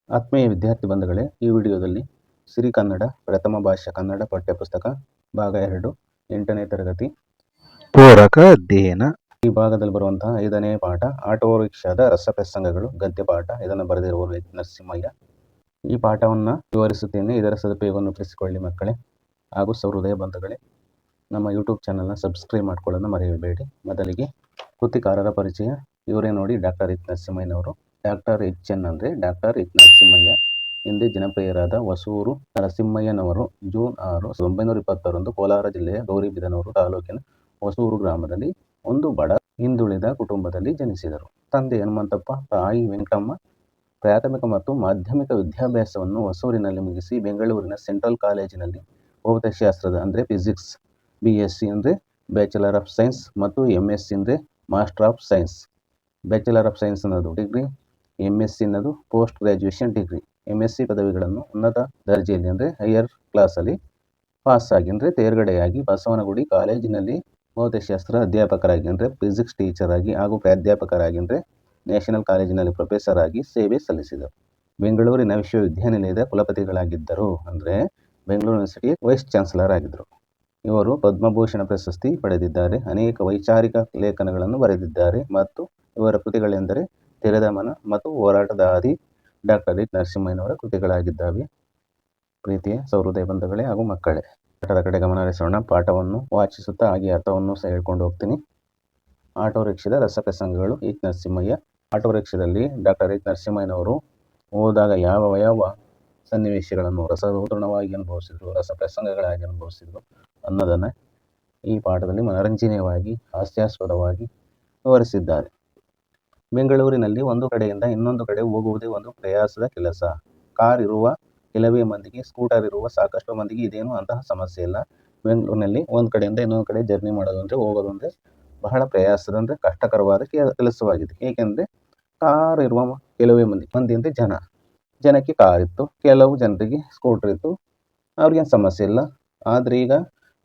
ಆತ್ಮೀಯ ವಿದ್ಯಾರ್ಥಿ ಬಂಧುಗಳೇ, ಈ ವಿಡಿಯೋದಲ್ಲಿ ಸಿರಿ ಕನ್ನಡ ಪ್ರಥಮ ಭಾಷಾ ಕನ್ನಡ ಪಠ್ಯಪುಸ್ತಕ ಭಾಗ 2 8ನೇ ತರಗತಿ ಪೂರಕ ಅಧ್ಯಯನ. ಈ ಭಾಗದಲ್ಲಿ ಬರುವಂತಹ 5ನೇ ಪಾಠ ಆಟೋ ರಿಕ್ಷಾದ ರಸಪ್ರಸಂಗಗಳು ಗದ್ಯ ಪಾಠ. ಇದನ್ನು ಬರೆದಿರುವವರು ನರಸಿಂಹಯ್ಯ. ಈ ಪಾಠವನ್ನು ವಿವರಿಸುತ್ತೇನೆ. ಇದರ ಸದುಪಯೋಗವನ್ನು ಪಡಿಸಿಕೊಳ್ಳಿ ಮಕ್ಕಳೇ ಹಾಗೂ ಸಹೃದಯ ಬಂಧುಗಳೇ. ನಮ್ಮ ಯೂಟ್ಯೂಬ್ ಚಾನಲ್ನ ಸಬ್ಸ್ಕ್ರೈಬ್ ಮಾಡ್ಕೊಳ್ಳೋದನ್ನು ಮರೆಯಬೇಡಿ. ಮೊದಲಿಗೆ ಕೃತಿಕಾರರ ಪರಿಚಯ. ಇವರೇ ನೋಡಿ, ಡಾಕ್ಟರ್ ಎಚ್ ನರಸಿಂಹಯ್ಯನವರು. ಡಾಕ್ಟರ್ ಎಚ್ ಎನ್ ಅಂದರೆ ಡಾಕ್ಟರ್ ಎಚ್ ನರಸಿಂಹಯ್ಯ. ಹಿಂದೆ ಜನಪ್ರಿಯರಾದ ಹೊಸೂರು ನರಸಿಂಹಯ್ಯನವರು ಜೂನ್ 6, 1920ರಂದು ಕೋಲಾರ ಜಿಲ್ಲೆಯ ಗೌರಿಬಿದನೂರು ತಾಲೂಕಿನ ಹೊಸೂರು ಗ್ರಾಮದಲ್ಲಿ ಒಂದು ಬಡ ಹಿಂದುಳಿದ ಕುಟುಂಬದಲ್ಲಿ ಜನಿಸಿದರು. ತಂದೆ ಹನುಮಂತಪ್ಪ, ತಾಯಿ ವೆಂಕಟಮ್ಮ. ಪ್ರಾಥಮಿಕ ಮತ್ತು ಮಾಧ್ಯಮಿಕ ವಿದ್ಯಾಭ್ಯಾಸವನ್ನು ಹೊಸೂರಿನಲ್ಲಿ ಮುಗಿಸಿ ಬೆಂಗಳೂರಿನ ಸೆಂಟ್ರಲ್ ಕಾಲೇಜಿನಲ್ಲಿ ಭೌತಶಾಸ್ತ್ರದ ಅಂದರೆ ಫಿಸಿಕ್ಸ್, BSc ಅಂದರೆ ಬ್ಯಾಚುಲರ್ ಆಫ್ ಸೈನ್ಸ್ ಮತ್ತು MSc ಅಂದರೆ master of science. Bachelor of science ಅನ್ನೋದು ಡಿಗ್ರಿ, MSc ಅನ್ನೋದು ಪೋಸ್ಟ್ ಗ್ರ್ಯಾಜುಯೇಷನ್ ಡಿಗ್ರಿ. MSc ಪದವಿಗಳನ್ನು ಉನ್ನತ ದರ್ಜೆಯಲ್ಲಿ ಅಂದರೆ ಹೈಯರ್ ಕ್ಲಾಸಲ್ಲಿ ಪಾಸ್ ಆಗಿ ಅಂದರೆ ತೇರ್ಗಡೆಯಾಗಿ ಬಸವನಗುಡಿ ಕಾಲೇಜಿನಲ್ಲಿ ಭೌತಶಾಸ್ತ್ರ ಅಧ್ಯಾಪಕರಾಗಿ ಅಂದರೆ ಫಿಸಿಕ್ಸ್ ಟೀಚರ್ ಆಗಿ ಹಾಗೂ ಪ್ರಾಧ್ಯಾಪಕರಾಗಿ ಅಂದರೆ ನ್ಯಾಷನಲ್ ಕಾಲೇಜಿನಲ್ಲಿ ಪ್ರೊಫೆಸರ್ ಆಗಿ ಸೇವೆ ಸಲ್ಲಿಸಿದರು. ಬೆಂಗಳೂರಿನ ವಿಶ್ವವಿದ್ಯಾನಿಲಯದ ಕುಲಪತಿಗಳಾಗಿದ್ದರು ಅಂದರೆ ಬೆಂಗಳೂರು ಯೂನಿವರ್ಸಿಟಿ ವೈಸ್ ಚಾನ್ಸಲರ್ ಆಗಿದ್ದರು. ಇವರು ಪದ್ಮಭೂಷಣ ಪ್ರಶಸ್ತಿ ಪಡೆದಿದ್ದಾರೆ. ಅನೇಕ ವೈಚಾರಿಕ ಲೇಖನಗಳನ್ನು ಬರೆದಿದ್ದಾರೆ ಮತ್ತು ಇವರ ಕೃತಿಗಳೆಂದರೆ ತೆರೆದ ಮನ ಮತ್ತು ಹೋರಾಟದ ಹಾದಿ ಡಾಕ್ಟರ್ ಎಚ್ ನರಸಿಂಹಯ್ಯನವರ ಕೃತಿಗಳಾಗಿದ್ದಾವೆ. ಪ್ರೀತಿಯ ಸಹೃದಯ ಬಂಧುಗಳೇ ಹಾಗೂ ಮಕ್ಕಳೇ, ಪಾಠದ ಕಡೆ ಗಮನ ಹರಿಸೋಣ. ಪಾಠವನ್ನು ವಾಚಿಸುತ್ತಾ ಹಾಗೆ ಅರ್ಥವನ್ನು ಸಹ ಹೇಳ್ಕೊಂಡು ಹೋಗ್ತೀನಿ. ಆಟೋ ರಿಕ್ಷಾದ ರಸಪ್ರಸಂಗಗಳು ಎಚ್ ನರಸಿಂಹಯ್ಯ. ಆಟೋ ರಿಕ್ಷಾದಲ್ಲಿ ಡಾಕ್ಟರ್ ಎಚ್ ನರಸಿಂಹಯ್ಯನವರು ಹೋದಾಗ ಯಾವ ಸನ್ನಿವೇಶಗಳನ್ನು ರಸದೂತಣವಾಗಿ ಅನುಭವಿಸಿದ್ರು, ರಸಪ್ರಸಂಗಗಳಾಗಿ ಅನುಭವಿಸಿದ್ರು ಅನ್ನೋದನ್ನು ಈ ಪಾಠದಲ್ಲಿ ಮನರಂಜನೀಯವಾಗಿ ಹಾಸ್ಯಾಸ್ಪದವಾಗಿ ವಿವರಿಸಿದ್ದಾರೆ. ಬೆಂಗಳೂರಿನಲ್ಲಿ ಒಂದು ಕಡೆಯಿಂದ ಇನ್ನೊಂದು ಕಡೆ ಹೋಗುವುದೇ ಒಂದು ಪ್ರಯಾಸದ ಕೆಲಸ. ಕಾರ್ ಇರುವ ಕೆಲವೇ ಮಂದಿಗೆ, ಸ್ಕೂಟರ್ ಇರುವ ಸಾಕಷ್ಟು ಮಂದಿಗೆ ಇದೇನು ಅಂತಹ ಸಮಸ್ಯೆ ಇಲ್ಲ. ಬೆಂಗಳೂರಿನಲ್ಲಿ ಒಂದು ಕಡೆಯಿಂದ ಇನ್ನೊಂದು ಕಡೆ ಜರ್ನಿ ಮಾಡೋದು ಅಂದರೆ ಹೋಗೋದು ಅಂದರೆ ಬಹಳ ಪ್ರಯಾಸದ ಅಂದರೆ ಕಷ್ಟಕರವಾದ ಕೆಲಸವಾಗಿದೆ. ಏಕೆಂದರೆ ಕಾರ್ ಇರುವ ಕೆಲವೇ ಮಂದಿ ಅಂದರೆ ಜನಕ್ಕೆ ಕಾರ್ ಇತ್ತು, ಕೆಲವು ಜನರಿಗೆ ಸ್ಕೂಟರ್ ಇತ್ತು, ಅವ್ರಿಗೇನು ಸಮಸ್ಯೆ ಇಲ್ಲ. ಆದರೆ ಈಗ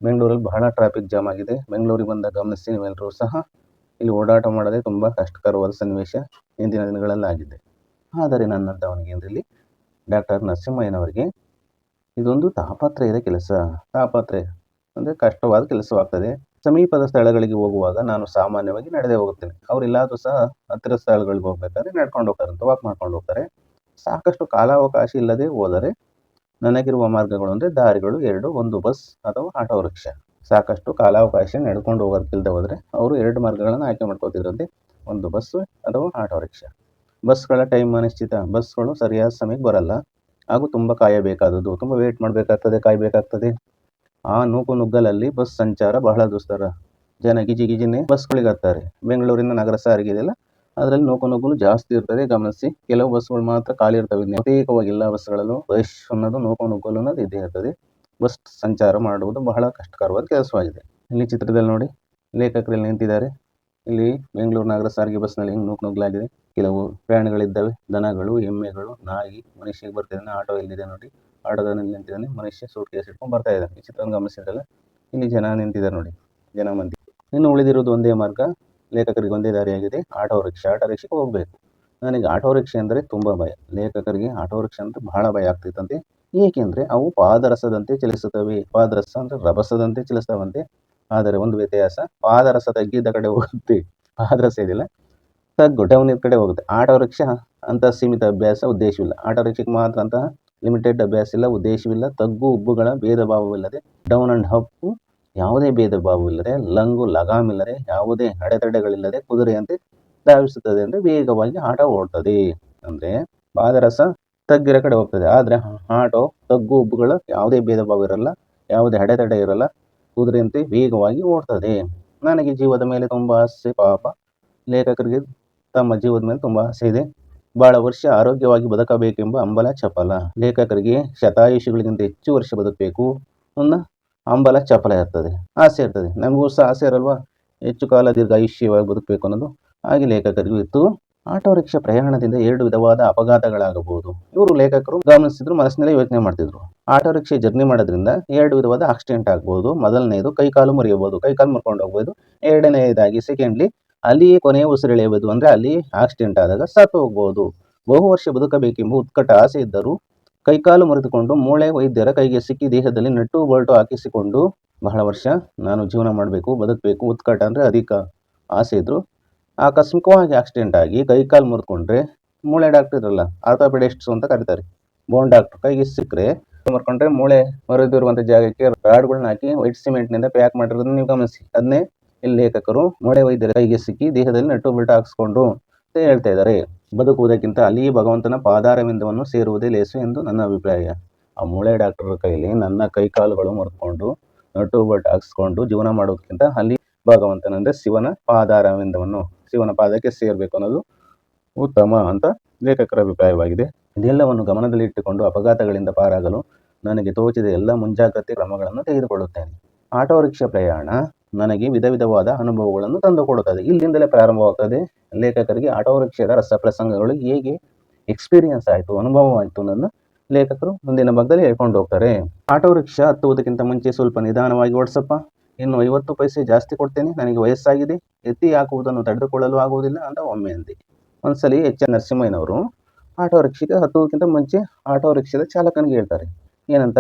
ಬೆಂಗಳೂರಲ್ಲಿ ಬಹಳ ಟ್ರಾಫಿಕ್ ಜಾಮ್ ಆಗಿದೆ. ಬೆಂಗಳೂರಿಗೆ ಬಂದ ಗಮನಿಸಿ ನೀವೆಲ್ಲರೂ ಸಹ ಇಲ್ಲಿ ಓಡಾಟ ಮಾಡೋದೇ ತುಂಬ ಕಷ್ಟಕರವಾದ ಸನ್ನಿವೇಶ ಇಂದಿನ ದಿನಗಳಲ್ಲಿ ಆಗಿದೆ. ಆದರೆ ನನ್ನಂಥವನಿಗೆ ಇಲ್ಲಿ ಡಾಕ್ಟರ್ ನರಸಿಂಹಯ್ಯನವರಿಗೆ ಇದೊಂದು ತಾಪತ್ರಯದ ಕೆಲಸ. ತಾಪತ್ರಯ ಅಂದರೆ ಕಷ್ಟವಾದ ಕೆಲಸವಾಗ್ತದೆ. ಸಮೀಪದ ಸ್ಥಳಗಳಿಗೆ ಹೋಗುವಾಗ ನಾನು ಸಾಮಾನ್ಯವಾಗಿ ನಡೆದೇ ಹೋಗುತ್ತೇನೆ. ಅವರಿಲ್ಲಾದರೂ ಸಹ ಹತ್ತಿರ ಸ್ಥಳಗಳಿಗೆ ಹೋಗ್ಬೇಕಾದ್ರೆ ನಡ್ಕೊಂಡು ಹೋಗ್ತಾರೆ ಅಂತ ವಾಕ್ ಮಾಡ್ಕೊಂಡು ಹೋಗ್ತಾರೆ. ಸಾಕಷ್ಟು ಕಾಲಾವಕಾಶ ಇಲ್ಲದೆ ಹೋದರೆ ನನಗಿರುವ ಮಾರ್ಗಗಳು ಅಂದರೆ ದಾರಿಗಳು 2, ಒಂದು ಬಸ್ ಅಥವಾ ಆಟೋ ರಿಕ್ಷಾ. ಸಾಕಷ್ಟು ಕಾಲಾವಕಾಶ ನಡ್ಕೊಂಡು ಹೋಗೋದಕ್ಕಿಲ್ಲದೆ ಹೋದರೆ ಅವರು 2 ಮಾರ್ಗಗಳನ್ನು ಆಯ್ಕೆ ಮಾಡ್ಕೋತಿದ್ರಂತೆ, ಒಂದು ಬಸ್ ಅಥವಾ ಆಟೋ ರಿಕ್ಷಾ. ಬಸ್ಗಳ ಟೈಮ್ ಅನಿಶ್ಚಿತ. ಬಸ್ಗಳು ಸರಿಯಾದ ಸಮಯಕ್ಕೆ ಬರಲ್ಲ ಹಾಗೂ ತುಂಬ ಕಾಯಬೇಕಾದದ್ದು, ತುಂಬ ವೇಟ್ ಮಾಡಬೇಕಾಗ್ತದೆ, ಕಾಯಬೇಕಾಗ್ತದೆ. ಆ ನೂಕುನುಗ್ಗಲಲ್ಲಿ ಬಸ್ ಸಂಚಾರ ಬಹಳ ದುಸ್ತರ. ಜನ ಗಿಜಿಗಿಜಿನೇ ಬಸ್ಗಳಿಗೆ ಹತ್ತಾರೆ. ಬೆಂಗಳೂರಿನ ನಗರ ಸಾರಿಗೆ ಇದೆಯಲ್ಲ, ಅದರಲ್ಲಿ ನೂಕುನುಗ್ಗಲು ಜಾಸ್ತಿ ಇರ್ತದೆ. ಗಮನಿಸಿ, ಕೆಲವು ಬಸ್ಗಳು ಮಾತ್ರ ಖಾಲಿ ಇರ್ತವೆ. ಪ್ರತ್ಯೇಕವಾಗಿ ಎಲ್ಲ ಬಸ್ಗಳಲ್ಲೂ ರಶ್ ಅನ್ನೋದು, ನೂಕುನುಗ್ಗಲು ಅನ್ನೋದು ಇದ್ದೇ ಇರ್ತದೆ. ಬಸ್ ಸಂಚಾರ ಮಾಡುವುದು ಬಹಳ ಕಷ್ಟಕರವಾದ ಕೆಲಸವಾಗಿದೆ. ಇಲ್ಲಿ ಚಿತ್ರದಲ್ಲಿ ನೋಡಿ, ಲೇಖಕರಲ್ಲಿ ನಿಂತಿದ್ದಾರೆ. ಇಲ್ಲಿ ಬೆಂಗಳೂರು ನಗರ ಸಾರಿಗೆ ಬಸ್ನಲ್ಲಿ ಹಿಂಗೆ ನೂಕುನುಗ್ಗಲಾಗಿದೆ. ಕೆಲವು ಪ್ರಾಣಿಗಳಿದ್ದಾವೆ, ದನಗಳು, ಎಮ್ಮೆಗಳು, ನಾಯಿ, ಮನುಷ್ಯಗೆ ಬರ್ತಿದ್ದಾನೆ. ಆಟೋ ಇಲ್ಲಿದೆ ನೋಡಿ, ಆಟೋದಲ್ಲಿ ನಿಂತಿದ್ದಾನೆ ಮನುಷ್ಯ, ಸೂಟ್ ಕೇಸ್ ಇಟ್ಕೊಂಡು ಬರ್ತಾ ಇದ್ದಾನೆ. ಈ ಚಿತ್ರವನ್ನು ಗಮನಿಸಿದ್ರಲ್ಲ, ಇಲ್ಲಿ ಜನ ನಿಂತಿದ್ದಾರೆ ನೋಡಿ, ಜನ ಮಂದಿ. ಇನ್ನು ಉಳಿದಿರೋದು ಒಂದೇ ಮಾರ್ಗ, ಲೇಖಕರಿಗೆ ಒಂದೇ ದಾರಿಯಾಗಿದೆ, ಆಟೋ ರಿಕ್ಷಾ. ಆಟೋ ರಿಕ್ಷಾಕ್ಕೆ ಹೋಗಬೇಕು. ನನಗೆ ಆಟೋ ರಿಕ್ಷಾ ಅಂದರೆ ತುಂಬ ಭಯ. ಲೇಖಕರಿಗೆ ಆಟೋ ರಿಕ್ಷಾ ಅಂದರೆ ಬಹಳ ಭಯ ಆಗ್ತಿತ್ತಂತೆ. ಏಕೆಂದರೆ ಅವು ಪಾದರಸದಂತೆ ಚಲಿಸುತ್ತವೆ. ಪಾದರಸ ಅಂದರೆ ರಭಸದಂತೆ ಚಲಿಸ್ತಾವಂತೆ. ಆದರೆ ಒಂದು ವ್ಯತ್ಯಾಸ, ಪಾದರಸ ತಗ್ಗಿದ್ದ ಕಡೆ ಹೋಗುತ್ತೆ, ಪಾದರಸ ಇದೆಯಲ್ಲ ತಗ್ಗು ಡೌನ್ ಕಡೆ ಹೋಗುತ್ತೆ. ಆಟೋ ರಿಕ್ಷಾ ಅಂತ ಸೀಮಿತ ಅಭ್ಯಾಸ, ಉದ್ದೇಶವಿಲ್ಲ. ಆಟೋ ರಿಕ್ಷಾಕ್ಕೆ ಮಾತ್ರ ಅಂತ ಲಿಮಿಟೆಡ್ ಅಭ್ಯಾಸ ಇಲ್ಲ, ಉದ್ದೇಶವಿಲ್ಲ. ತಗ್ಗು ಉಬ್ಬುಗಳ ಭೇದ ಭಾವವಿಲ್ಲದೆ, ಡೌನ್ ಅಂಡ್ ಅಪ್ ಯಾವುದೇ ಭೇದ ಭಾವವಿಲ್ಲದೆ, ಲಂಗು ಲಗಾಮಿಲ್ಲದೆ, ಯಾವುದೇ ಅಡೆತಡೆಗಳಿಲ್ಲದೆ ಕುದುರೆಯಂತೆ ಧಾವಿಸುತ್ತದೆ. ಅಂದರೆ ವೇಗವಾಗಿ ಆಟೋ ಓಡ್ತದೆ. ಅಂದರೆ ಪಾದರಸ ತಗ್ಗಿರೋ ಕಡೆ ಹೋಗ್ತದೆ, ಆದರೆ ಆಟೋ ತಗ್ಗು ಉಬ್ಬುಗಳ ಯಾವುದೇ ಭೇದ ಭಾವ ಇರಲ್ಲ, ಯಾವುದೇ ಅಡೆತಡೆ ಇರಲ್ಲ, ಕುದುರೆಯಂತೆ ವೇಗವಾಗಿ ಓಡ್ತದೆ. ನನಗೆ ಜೀವದ ಮೇಲೆ ತುಂಬ ಆಸೆ. ಪಾಪ ಲೇಖಕರಿಗೆ ತಮ್ಮ ಜೀವದ ಮೇಲೆ ತುಂಬ ಆಸೆ ಇದೆ. ಬಹಳ ವರ್ಷ ಆರೋಗ್ಯವಾಗಿ ಬದುಕಬೇಕೆಂಬ ಹಂಬಲ ಚಪಲ. ಲೇಖಕರಿಗೆ ಶತಾಯುಷಿಗಳಿಗಿಂತ ಹೆಚ್ಚು ವರ್ಷ ಬದುಕಬೇಕು ಅನ್ನೋ ಹಂಬಲ ಚಪಲ ಇರ್ತದೆ, ಆಸೆ ಇರ್ತದೆ. ನಮಗೂ ಸಹ ಆಸೆ ಇರಲ್ವಾ, ಹೆಚ್ಚು ಕಾಲ ದೀರ್ಘಾಯುಷ್ಯವಾಗಿ ಬದುಕಬೇಕು ಅನ್ನೋದು. ಹಾಗೆ ಲೇಖಕರಿಗೂ ಇತ್ತು. ಆಟೋ ರಿಕ್ಷಾ ಪ್ರಯಾಣದಿಂದ 2 ವಿಧವಾದ ಅಪಘಾತಗಳಾಗಬಹುದು. ಇವರು ಲೇಖಕರು ಗಮನಿಸಿದ್ರು, ಮನಸ್ಸಿನಲ್ಲಿ ಯೋಚನೆ ಮಾಡ್ತಿದ್ರು. ಆಟೋ ರಿಕ್ಷಾ ಜರ್ನಿ ಮಾಡೋದ್ರಿಂದ 2 ವಿಧವಾದ ಆಕ್ಸಿಡೆಂಟ್ ಆಗ್ಬೋದು. ಮೊದಲನೇದು ಕೈಕಾಲು ಮುರಿಯಬಹುದು, ಕೈಕಾಲು ಮುರ್ಕೊಂಡು ಹೋಗ್ಬೋದು. ಎರಡನೇದಾಗಿ ಸೆಕೆಂಡ್ಲಿ ಅಲ್ಲಿಯೇ ಕೊನೆಯ ಉಸಿರೆಳೆಯಬಹುದು. ಅಂದರೆ ಅಲ್ಲಿ ಆಕ್ಸಿಡೆಂಟ್ ಆದಾಗ ಸತ್ತು ಹೋಗ್ಬೋದು. ಬಹು ವರ್ಷ ಬದುಕಬೇಕೆಂಬ ಉತ್ಕಟ ಆಸೆ ಇದ್ದರೂ ಕೈಕಾಲು ಮುರಿದುಕೊಂಡು ಮೂಳೆ ವೈದ್ಯರ ಕೈಗೆ ಸಿಕ್ಕಿ ದೇಹದಲ್ಲಿ ನಟ್ಟು ಬೋಲ್ಟು ಹಾಕಿಸಿಕೊಂಡು ಬಹಳ ವರ್ಷ ನಾನು ಜೀವನ ಮಾಡಬೇಕು, ಬದುಕಬೇಕು, ಉತ್ಕಟ ಅಂದರೆ ಅಧಿಕ ಆಸೆ ಇದ್ದರು ಆಕಸ್ಮಿಕವಾಗಿ ಆಕ್ಸಿಡೆಂಟ್ ಆಗಿ ಕೈಕಾಲು ಮುರಿದುಕೊಂಡ್ರೆ ಮೂಳೆ ಡಾಕ್ಟರ್ ಇರಲ್ಲ, ಆರ್ಥೋಪೆಡಿಸ್ಟ್ಸ್ ಅಂತ ಕರೀತಾರೆ, ಬೋನ್ ಡಾಕ್ಟರ್ ಕೈಗೆ ಸಿಕ್ಕರೆ ಮುರ್ಕೊಂಡ್ರೆ ಮೂಳೆ ಮರೆದಿರುವಂಥ ಜಾಗಕ್ಕೆ ರಾಡ್ಗಳನ್ನ ಹಾಕಿ ವೈಟ್ ಸಿಮೆಂಟ್ನಿಂದ ಪ್ಯಾಕ್ ಮಾಡಿರೋದನ್ನ ನೀವು ಗಮನಿಸಿ. ಅದನ್ನೇ ಇಲ್ಲಿ ಲೇಖಕರು ಮೂಳೆ ವೈದ್ಯರ ಕೈಗೆ ಸಿಕ್ಕಿ ದೇಹದಲ್ಲಿ ನಟ್ಟು ಬಿಟ್ಟು ಹಾಕಿಸ್ಕೊಂಡು ಅಂತ ಹೇಳ್ತಾ ಇದ್ದಾರೆ. ಬದುಕುವುದಕ್ಕಿಂತ ಅಲ್ಲಿ ಭಗವಂತನ ಪಾದಾರವಿಂದವನ್ನು ಸೇರುವುದೇ ಲೇಸು ಎಂದು ನನ್ನ ಅಭಿಪ್ರಾಯ. ಆ ಮೂಳೆ ಡಾಕ್ಟರ್ ಕೈಲಿ ನನ್ನ ಕೈಕಾಲುಗಳು ಮುರಿದುಕೊಂಡು ನಟ್ಟು ಬಟ್ಟು ಹಾಕಿಸ್ಕೊಂಡು ಜೀವನ ಮಾಡೋದಕ್ಕಿಂತ ಅಲ್ಲಿ ಭಗವಂತನಂದ್ರೆ ಶಿವನ ಪಾದಾರವಿಂದವನ್ನು ಶಿವನ ಪಾದಕ್ಕೆ ಸೇರಬೇಕು ಅನ್ನೋದು ಉತ್ತಮ ಅಂತ ಲೇಖಕರ ಅಭಿಪ್ರಾಯವಾಗಿದೆ. ಇದೆಲ್ಲವನ್ನು ಗಮನದಲ್ಲಿಟ್ಟುಕೊಂಡು ಅಪಘಾತಗಳಿಂದ ಪಾರಾಗಲು ನನಗೆ ತೋಚಿದ ಎಲ್ಲ ಮುಂಜಾಗ್ರತೆ ಕ್ರಮಗಳನ್ನು ತೆಗೆದುಕೊಳ್ಳುತ್ತೇನೆ. ಆಟೋ ರಿಕ್ಷಾ ಪ್ರಯಾಣ ನನಗೆ ವಿಧ ವಿಧವಾದ ಅನುಭವಗಳನ್ನು ತಂದುಕೊಡುತ್ತದೆ. ಇಲ್ಲಿಂದಲೇ ಪ್ರಾರಂಭವಾಗುತ್ತದೆ ಲೇಖಕರಿಗೆ ಆಟೋ ರಿಕ್ಷಾದ ರಸಪ್ರಸಂಗಗಳು ಹೇಗೆ ಎಕ್ಸ್ಪೀರಿಯನ್ಸ್ ಆಯಿತು, ಅನುಭವ ಆಯಿತು ಅನ್ನೋದನ್ನ ಲೇಖಕರು ಮುಂದಿನ ಭಾಗದಲ್ಲಿ ಹೇಳ್ಕೊಂಡು ಹೋಗ್ತಾರೆ. ಆಟೋ ರಿಕ್ಷಾ ಹತ್ತುವುದಕ್ಕಿಂತ ಮುಂಚೆ ಸ್ವಲ್ಪ ನಿಧಾನವಾಗಿ ಓಡಿಸಪ್ಪ, ಇನ್ನು 50 ಪೈಸೆ ಜಾಸ್ತಿ ಕೊಡ್ತೇನೆ, ನನಗೆ ವಯಸ್ಸಾಗಿದೆ, ಎತ್ತಿ ಹಾಕುವುದನ್ನು ತಡೆದುಕೊಳ್ಳಲು ಆಗುವುದಿಲ್ಲ ಅಂತ ಒಮ್ಮೆ ಅಂದೆ. ಒಂದ್ಸಲಿ ಎಚ್ ಎನ್ ನರಸಿಂಹಯ್ಯನವರು ಆಟೋ ರಿಕ್ಷಾಗೆ ಹತ್ತುವುದಕ್ಕಿಂತ ಮುಂಚೆ ಆಟೋ ರಿಕ್ಷಾದ ಚಾಲಕನಿಗೆ ಹೇಳ್ತಾರೆ ಏನಂತ,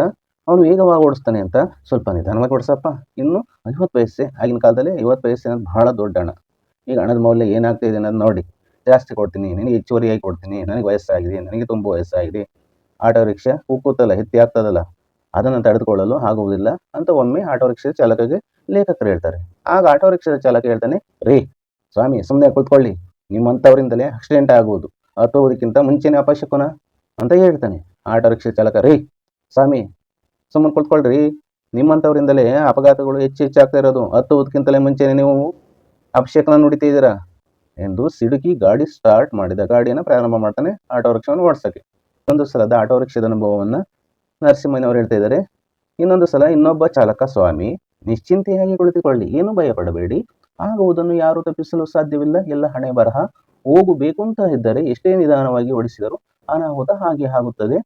ಅವನು ವೇಗವಾಗಿ ಓಡಿಸ್ತಾನೆ ಅಂತ, ಸ್ವಲ್ಪ ನಿಧಾನವಾಗಿ ಓಡಿಸಪ್ಪ, ಇನ್ನು 50 ಪೈಸೆ. ಆಗಿನ ಕಾಲದಲ್ಲಿ 50 ಪೈಸೆ ಅನ್ನೋದು ಬಹಳ ದೊಡ್ಡ ಹಣ. ಈಗ ಹಣದ ಮೌಲ್ಯ ಏನಾಗ್ತಾ ಇದೆ ಅನ್ನೋದು ನೋಡಿ, ಜಾಸ್ತಿ ಕೊಡ್ತೀನಿ, ನಿನಗೆ ಹೆಚ್ಚುವರಿಯಾಗಿ ಕೊಡ್ತೀನಿ, ನನಗೆ ವಯಸ್ಸಾಗಿದೆ, ನನಗೆ ತುಂಬ ವಯಸ್ಸಾಗಿದೆ, ಆಟೋ ರಿಕ್ಷಾ ಕೂಕೂತಲ್ಲ ಎತ್ತಿ ಆಗ್ತದಲ್ಲ ಅದನ್ನು ತಡೆದುಕೊಳ್ಳಲು ಆಗುವುದಿಲ್ಲ ಅಂತ ಒಮ್ಮೆ ಆಟೋ ರಿಕ್ಷಾದ ಚಾಲಕಗೆ ಲೇಖಕರು ಹೇಳ್ತಾರೆ. ಆಗ ಆಟೋ ರಿಕ್ಷಾದ ಚಾಲಕ ಹೇಳ್ತಾನೆ, ರೀ ಸ್ವಾಮಿ ಸುಮ್ಮನೆ ಕೂತ್ಕೊಳ್ಳಿ, ನಿಮ್ಮಂಥವರಿಂದಲೇ ಆಕ್ಸಿಡೆಂಟ್ ಆಗುವುದು, ಹತ್ತುವುದಕ್ಕಿಂತ ಮುಂಚೆನೇ ಅಪಶಕುನ ಅಂತ ಹೇಳ್ತಾನೆ. ಆಟೋ ರಿಕ್ಷಾ ಚಾಲಕ, ರೀ ಸ್ವಾಮಿ ಸುಮ್ಮನೆ ಕೂತ್ಕೊಳ್ರಿ, ನಿಮ್ಮಂಥವರಿಂದಲೇ ಅಪಘಾತಗಳು ಹೆಚ್ಚಾಗ್ತಾ ಇರೋದು, ಹತ್ತುವುದಕ್ಕಿಂತಲೇ ಮುಂಚೆನೇ ನೀವು ಅಪಶಕನ ನುಡಿತಿದ್ದೀರಾ ಎಂದು ಸಿಡುಕಿ ಗಾಡಿ ಸ್ಟಾರ್ಟ್ ಮಾಡಿದ ಗಾಡಿಯನ್ನು ಪ್ರಾರಂಭ ಮಾಡ್ತಾನೆ ಆಟೋ ರಿಕ್ಷಾವನ್ನು ಓಡಿಸೋಕ್ಕೆ. ಒಂದು ಸಲದ ಆಟೋ ರಿಕ್ಷಾದ ಅನುಭವವನ್ನು ನರಸಿಂಹಯ್ಯನವರು ಹೇಳ್ತಾ ಇದ್ದಾರೆ. ಇನ್ನೊಂದು ಸಲ ಇನ್ನೊಬ್ಬ ಚಾಲಕ, ಸ್ವಾಮಿ ನಿಶ್ಚಿಂತೆಯಾಗಿ ಕುಳಿತುಕೊಳ್ಳಿ, ಏನು ಭಯಪಡಬೇಡಿ, ಆಗುವುದನ್ನು ಯಾರೂ ತಪ್ಪಿಸಲು ಸಾಧ್ಯವಿಲ್ಲ, ಎಲ್ಲ ಹಣೆ ಬರಹ, ಹೋಗಬೇಕು ಅಂತ ಇದ್ದರೆ ಎಷ್ಟೇ ನಿಧಾನವಾಗಿ ಓಡಿಸಿದರೂ ಅನಾಹುತ ಹಾಗೆ ಆಗುತ್ತದೆ,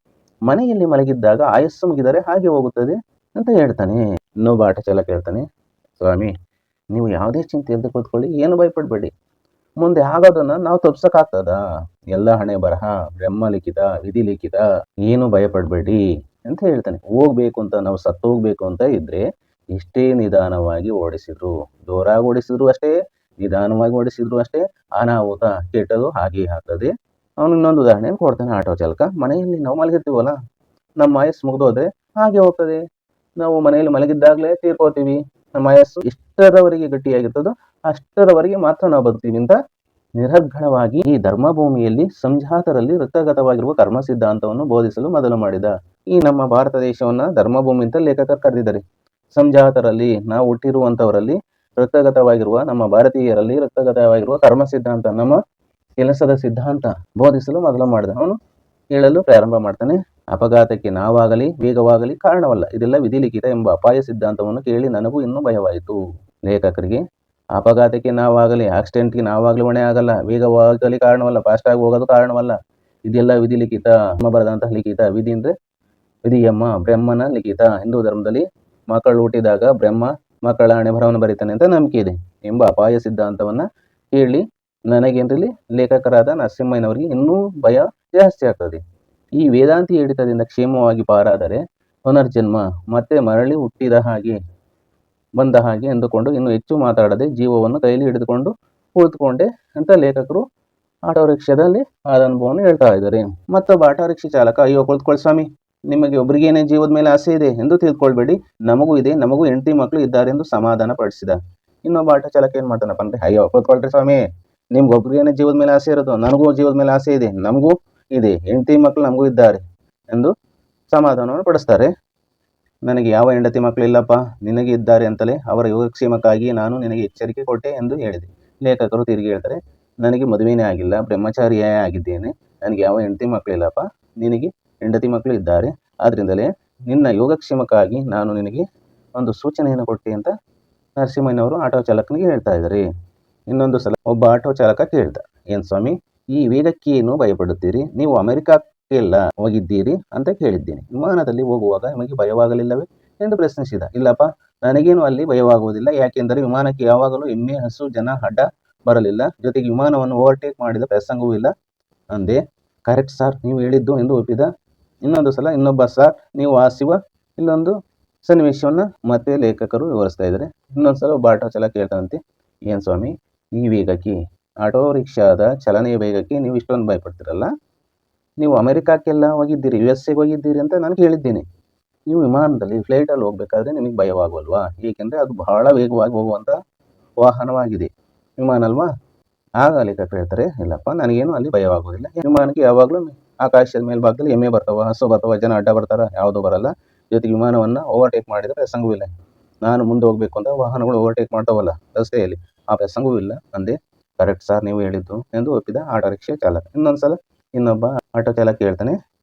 ಮನೆಯಲ್ಲಿ ಮಲಗಿದ್ದಾಗ ಆಯಸ್ಸು ಮುಗಿದರೆ ಹಾಗೆ ಹೋಗುತ್ತದೆ ಅಂತ ಹೇಳ್ತಾನೆ. ಇನ್ನೊಬ್ಬ ಆಟೋ ಚಾಲಕ ಹೇಳ್ತಾನೆ, ಸ್ವಾಮಿ ನೀವು ಯಾವುದೇ ಚಿಂತೆ ಇಲ್ಲದೆ ಕೂತ್ಕೊಳ್ಳಿ, ಏನು ಭಯಪಡಬೇಡಿ, ಮುಂದೆ ಆಗೋದನ್ನ ನಾವು ತಪ್ಸಕ್ಕಾಗ್ತದ, ಎಲ್ಲ ಹಣೆ ಬರಹ, ಬ್ರಹ್ಮ ಲಿಖಿತ, ವಿಧಿ ಲಿಖಿತ, ಏನು ಭಯಪಡಬೇಡಿ ಅಂತ ಹೇಳ್ತಾನೆ. ಹೋಗ್ಬೇಕು ಅಂತ ನಾವು ಸತ್ತು ಹೋಗ್ಬೇಕು ಅಂತ ಇದ್ರೆ ಎಷ್ಟೇ ನಿಧಾನವಾಗಿ ಓಡಿಸಿದ್ರು, ಜೋರಾಗಿ ಓಡಿಸಿದ್ರು ಅಷ್ಟೇ, ನಿಧಾನವಾಗಿ ಓಡಿಸಿದ್ರು ಅಷ್ಟೇ, ಅನಾಹುತ ಕೆಟ್ಟದು ಹಾಗೆ ಆಗ್ತದೆ. ಅವನು ಇನ್ನೊಂದು ಉದಾಹರಣೆ ಕೊಡ್ತಾನೆ ಆಟೋ ಚಾಲಕ, ಮನೆಯಲ್ಲಿ ನಾವು ಮಲಗಿರ್ತೀವಲ್ಲ, ನಮ್ಮ ಆಯಸ್ಸು ಮುಗಿದೋದ್ರೆ ಹಾಗೆ ಹೋಗ್ತದೆ, ನಾವು ಮನೆಯಲ್ಲಿ ಮಲಗಿದ್ದಾಗಲೇ ತೀರ್ಕೋತೀವಿ, ನಮ್ಮ ಆಯಸ್ಸು ಎಷ್ಟರವರೆಗೆ ಗಟ್ಟಿಯಾಗಿರ್ತದೋ ಅಷ್ಟರವರೆಗೆ ಮಾತ್ರ ನಾವು ಬದುಕ್ತೀವಿ ಅಂತ ನಿರರ್ಗಳವಾಗಿ ಈ ಧರ್ಮಭೂಮಿಯಲ್ಲಿ ಸಂಜಾತರಲ್ಲಿ ವೃತ್ತಗತವಾಗಿರುವ ಕರ್ಮ ಸಿದ್ಧಾಂತವನ್ನು ಬೋಧಿಸಲು ಮೊದಲು ಮಾಡಿದ. ಈ ನಮ್ಮ ಭಾರತ ದೇಶವನ್ನ ಧರ್ಮಭೂಮಿ ಅಂತ ಲೇಖಕರು ಕರೆದಿದ್ದಾರೆ. ಸಂಜಾತರಲ್ಲಿ ನಾವು ಹುಟ್ಟಿರುವಂಥವರಲ್ಲಿ ವೃತ್ತಗತವಾಗಿರುವ, ನಮ್ಮ ಭಾರತೀಯರಲ್ಲಿ ವೃತ್ತಗತವಾಗಿರುವ ಕರ್ಮ ಸಿದ್ಧಾಂತ, ನಮ್ಮ ಕೆಲಸದ ಸಿದ್ಧಾಂತ ಬೋಧಿಸಲು ಮೊದಲು ಮಾಡಿದ. ಅವನು ಹೇಳಲು ಪ್ರಾರಂಭ ಮಾಡ್ತಾನೆ, ಅಪಘಾತಕ್ಕೆ ನಾವಾಗಲಿ ವೇಗವಾಗಲಿ ಕಾರಣವಲ್ಲ, ಇದೆಲ್ಲ ವಿಧಿಲಿಖಿತ ಎಂಬ ಅಪಾಯ ಸಿದ್ಧಾಂತವನ್ನು ಕೇಳಿ ನನಗೂ ಇನ್ನೂ ಭಯವಾಯಿತು. ಲೇಖಕರಿಗೆ ಅಪಘಾತಕ್ಕೆ ನಾವಾಗಲಿ ಆಕ್ಸಿಡೆಂಟ್ಗೆ ನಾವಾಗಲಿ ಹೊಣೆ ಆಗಲ್ಲ, ವೇಗವಾಗಲಿ ಕಾರಣವಲ್ಲ, ಫಾಸ್ಟಾಗಿ ಹೋಗೋದು ಕಾರಣವಲ್ಲ, ಇದೆಲ್ಲ ವಿಧಿಲಿಖಿತ, ನಮ್ಮ ಬರೆದಂತಹ ಲಿಖಿತ. ವಿಧಿ ಅಂದರೆ ವಿಧಿಯಮ್ಮ, ಬ್ರಹ್ಮನ ಲಿಖಿತ. ಹಿಂದೂ ಧರ್ಮದಲ್ಲಿ ಮಕ್ಕಳು ಹುಟ್ಟಿದಾಗ ಬ್ರಹ್ಮ ಮಕ್ಕಳ ಹಣೆ ಬರಹವನ್ನು ಬರೀತಾನೆ ಅಂತ ನಂಬಿಕೆ ಇದೆ ಎಂಬ ಅಪಾಯ ಸಿದ್ಧಾಂತವನ್ನು ಕೇಳಿ ನನಗೇನ್ರಲ್ಲಿ ಲೇಖಕರಾದ ನರಸಿಂಹಯ್ಯನವರಿಗೆ ಇನ್ನೂ ಭಯ ಜಾಸ್ತಿ ಆಗ್ತದೆ. ಈ ವೇದಾಂತಿ ಹಿಡಿತದಿಂದ ಕ್ಷೇಮವಾಗಿ ಪಾರಾದರೆ ಪುನರ್ಜನ್ಮ ಮತ್ತೆ ಮರಳಿ ಹುಟ್ಟಿದ ಹಾಗೆ ಬಂದ ಹಾಗೆ ಎಂದುಕೊಂಡು ಇನ್ನು ಹೆಚ್ಚು ಮಾತಾಡದೆ ಜೀವವನ್ನು ಕೈಲಿ ಹಿಡಿದುಕೊಂಡು ಕುಳಿತುಕೊಂಡೆ ಅಂತ ಲೇಖಕರು ಆಟೋ ರಿಕ್ಷಾದಲ್ಲಿ ಆದ ಅನುಭವವನ್ನು ಹೇಳ್ತಾ ಇದ್ದಾರೆ. ಮತ್ತೊಬ್ಬ ಆಟೋ ರಿಕ್ಷಾ ಚಾಲಕ, ಅಯ್ಯೋ ಕುಳಿತುಕೊಳ್ಳಿ ಸ್ವಾಮಿ, ನಿಮಗೆ ಒಬ್ರಿಗೇನೆ ಜೀವದ ಮೇಲೆ ಆಸೆ ಇದೆ ಎಂದು ತಿಳ್ಕೊಳ್ಬೇಡಿ, ನಮಗೂ ಇದೆ, ನಮಗೂ ಹೆಂಡತಿ ಮಕ್ಕಳು ಇದ್ದಾರೆ ಎಂದು ಸಮಾಧಾನ ಪಡಿಸಿದ. ಇನ್ನೊಬ್ಬ ಆಟೋ ಚಾಲಕ ಏನ್ ಮಾಡ್ತಾನಪ್ಪ ಅಂದ್ರೆ, ಅಯ್ಯೋ ಕುಳಿತುಕೊಳ್ರಿ ಸ್ವಾಮಿ, ನಿಮ್ಗೊಬ್ರಿಗೇನೆ ಜೀವದ ಮೇಲೆ ಆಸೆ ಇರೋದು, ನನಗೂ ಜೀವದ ಮೇಲೆ ಆಸೆ ಇದೆ, ನಮಗೂ ಇದೆ, ಹೆಂಡತಿ ಮಕ್ಕಳು ನಮಗೂ ಇದ್ದಾರೆ ಎಂದು ಸಮಾಧಾನವನ್ನು ಪಡಿಸ್ತಾರೆ. ನನಗೆ ಯಾವ ಹೆಂಡತಿ ಮಕ್ಕಳು ಇಲ್ಲಪ್ಪ, ನಿನಗೆ ಇದ್ದಾರೆ ಅಂತಲೇ ಅವರ ಯೋಗಕ್ಷೇಮಕ್ಕಾಗಿ ನಾನು ನಿನಗೆ ಎಚ್ಚರಿಕೆ ಕೊಟ್ಟೆ ಎಂದು ಹೇಳಿದೆ. ಲೇಖಕರು ತಿರುಗಿ ಹೇಳ್ತಾರೆ, ನನಗೆ ಮದುವೆನೇ ಆಗಿಲ್ಲ, ಬ್ರಹ್ಮಚಾರಿಯೇ ಆಗಿದ್ದೇನೆ, ನನಗೆ ಯಾವ ಹೆಂಡತಿ ಮಕ್ಕಳಿಲ್ಲಪ್ಪ, ನಿನಗೆ ಹೆಂಡತಿ ಮಕ್ಕಳು ಇದ್ದಾರೆ, ಆದ್ರಿಂದಲೇ ನಿನ್ನ ಯೋಗಕ್ಷೇಮಕ್ಕಾಗಿ ನಾನು ನಿನಗೆ ಒಂದು ಸೂಚನೆಯನ್ನು ಕೊಟ್ಟೆ ಅಂತ ನರಸಿಂಹಯ್ಯನವರು ಆಟೋ ಚಾಲಕನಿಗೆ ಹೇಳ್ತಾ ಇದ್ದಾರೆ. ಇನ್ನೊಂದು ಸಲ ಒಬ್ಬ ಆಟೋ ಚಾಲಕ ಕೇಳ್ದ, ಏನ್ ಸ್ವಾಮಿ ಈ ವೇಗಕ್ಕೆ ಏನು ಭಯಪಡುತ್ತೀರಿ, ನೀವು ಅಮೆರಿಕಕ್ಕೆಲ್ಲ ಹೋಗಿದ್ದೀರಿ ಅಂತ ಕೇಳಿದ್ದೀನಿ, ವಿಮಾನದಲ್ಲಿ ಹೋಗುವಾಗ ನಿಮಗೆ ಭಯವಾಗಲಿಲ್ಲವೇ ಎಂದು ಪ್ರಶ್ನಿಸಿದ. ಇಲ್ಲಪ್ಪ, ನನಗೇನು ಅಲ್ಲಿ ಭಯವಾಗುವುದಿಲ್ಲ, ಯಾಕೆಂದರೆ ವಿಮಾನಕ್ಕೆ ಯಾವಾಗಲೂ ಎಮ್ಮೆ ಹಸು ಜನ ಅಡ್ಡ ಬರಲಿಲ್ಲ, ಜೊತೆಗೆ ವಿಮಾನವನ್ನು ಓವರ್ಟೇಕ್ ಮಾಡಿದ ಪ್ರಸಂಗವೂ ಇಲ್ಲ ಅಂದೆ. ಕರೆಕ್ಟ್ ಸರ್, ನೀವು ಹೇಳಿದ್ದು ಎಂದು ಒಪ್ಪಿದ. ಇನ್ನೊಂದು ಸಲ ಇನ್ನೊಬ್ಬ ಸರ್ ನೀವು ಹಾಸ್ಯುವ ಇಲ್ಲೊಂದು ಸನ್ನಿವೇಶವನ್ನು ಮತ್ತೆ ಲೇಖಕರು ವಿವರಿಸ್ತಾ ಇದ್ದಾರೆ. ಇನ್ನೊಂದು ಸಲ ಒಬ್ಬ ಆಟೋ ಚಾಲಕ ಹೇಳ್ತಾನಂತೆ, ಏನು ಸ್ವಾಮಿ ಈ ವೇಗಕ್ಕೆ, ಆಟೋ ರಿಕ್ಷಾದ ಚಲನೆಯ ವೇಗಕ್ಕೆ ನೀವು ಇಷ್ಟೊಂದು ಭಯಪಡ್ತೀರಲ್ಲ, ನೀವು ಅಮೆರಿಕಕ್ಕೆಲ್ಲ ಹೋಗಿದ್ದೀರಿ, USA ಹೋಗಿದ್ದೀರಿ ಅಂತ ನಾನು ಕೇಳಿದ್ದೀನಿ. ನೀವು ವಿಮಾನದಲ್ಲಿ ಫ್ಲೈಟಲ್ಲಿ ಹೋಗ್ಬೇಕಾದ್ರೆ ನಿಮಗೆ ಭಯವಾಗಲ್ವಾ? ಏಕೆಂದರೆ ಅದು ಬಹಳ ವೇಗವಾಗಿ ಹೋಗುವಂಥ ವಾಹನವಾಗಿದೆ, ವಿಮಾನ ಅಲ್ವಾ? ಆಗ ಲೇಖಕರು ಹೇಳ್ತಾರೆ, ಇಲ್ಲಪ್ಪ ನನಗೇನು ಅಲ್ಲಿ ಭಯವಾಗೋದಿಲ್ಲ. ವಿಮಾನಕ್ಕೆ ಯಾವಾಗಲೂ ಆಕಾಶದ ಮೇಲ್ಭಾಗದಲ್ಲಿ ಎಮ್ಮೆ ಬರ್ತಾವ, ಹಸು ಬರ್ತಾವ, ಜನ ಅಡ್ಡ ಬರ್ತಾರ, ಯಾವುದೂ ಬರಲ್ಲ. ಜೊತೆಗೆ ವಿಮಾನವನ್ನು ಓವರ್ಟೇಕ್ ಮಾಡಿದರೆ ಪ್ರಸಂಗವೂ ಇಲ್ಲ. ನಾನು ಮುಂದೆ ಹೋಗ್ಬೇಕು ಅಂತ ವಾಹನಗಳು ಓವರ್ಟೇಕ್ ಮಾಡ್ತಾವಲ್ಲ ರಸ್ತೆಯಲ್ಲಿ, ಆ ಪ್ರಸಂಗವೂ ಇಲ್ಲ ಅಂದೆ. ಕರೆಕ್ಟ್ ಸರ್ ನೀವು ಹೇಳಿದ್ದು ಎಂದು ಒಪ್ಪಿದ ಆಟೋ ರಿಕ್ಷಾ ಚಾಲಕ. ಇನ್ನೊಂದ್ಸಲ ಇನ್ನೊಬ್ಬ ಆಟೋ ಚಾಲಕ ಹೇಳ್ತಾನೆ,